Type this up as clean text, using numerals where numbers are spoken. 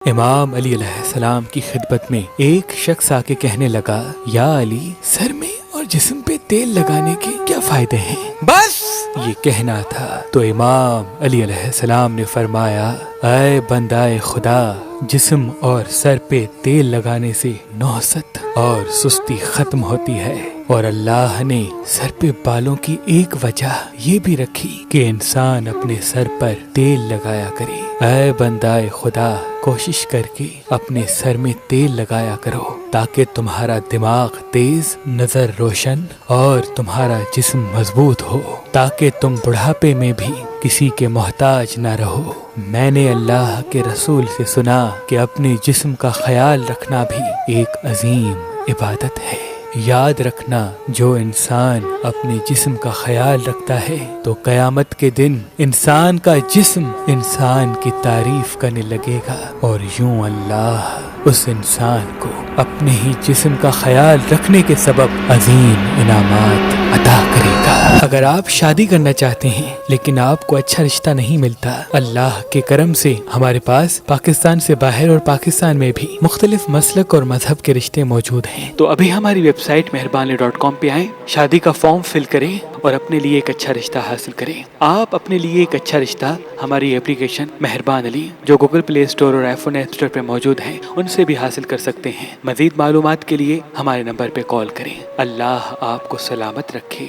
امام علی علیہ السلام کی خدمت میں ایک شخص آ کے کہنے لگا، یا علی، سر میں اور جسم پہ تیل لگانے کے کیا فائدے ہیں؟ بس یہ کہنا تھا تو امام علی علیہ السلام نے فرمایا، اے بندائے خدا، جسم اور سر پہ تیل لگانے سے نحوست اور سستی ختم ہوتی ہے، اور اللہ نے سر پہ بالوں کی ایک وجہ یہ بھی رکھی کہ انسان اپنے سر پر تیل لگایا کرے۔ اے بندائے خدا، کوشش کر کے اپنے سر میں تیل لگایا کرو تاکہ تمہارا دماغ تیز، نظر روشن اور تمہارا جسم مضبوط ہو، تاکہ تم بڑھاپے میں بھی کسی کے محتاج نہ رہو۔ میں نے اللہ کے رسول سے سنا کہ اپنے جسم کا خیال رکھنا بھی ایک عظیم عبادت ہے۔ یاد رکھنا، جو انسان اپنے جسم کا خیال رکھتا ہے تو قیامت کے دن انسان کا جسم انسان کی تعریف کرنے لگے گا، اور یوں اللہ اس انسان کو اپنے ہی جسم کا خیال رکھنے کے سبب عظیم انعامات عطا کرے گا۔ اگر آپ شادی کرنا چاہتے ہیں لیکن آپ کو اچھا رشتہ نہیں ملتا، اللہ کے کرم سے ہمارے پاس پاکستان سے باہر اور پاکستان میں بھی مختلف مسلک اور مذہب کے رشتے موجود ہیں، تو ابھی ہماری ویب سائٹ مہربان.com پہ آئیں، شادی کا فارم فل کریں اور اپنے لیے ایک اچھا رشتہ حاصل کریں۔ آپ اپنے لیے ایک اچھا رشتہ ہماری اپلیکیشن مہربان علی، جو گوگل پلے اسٹور اور آئی فون ایپ اسٹور پہ موجود ہے، ان سے بھی حاصل کر سکتے ہیں۔ مزید معلومات کے لیے ہمارے نمبر پہ کال کریں۔ اللہ آپ کو سلامت رکھے۔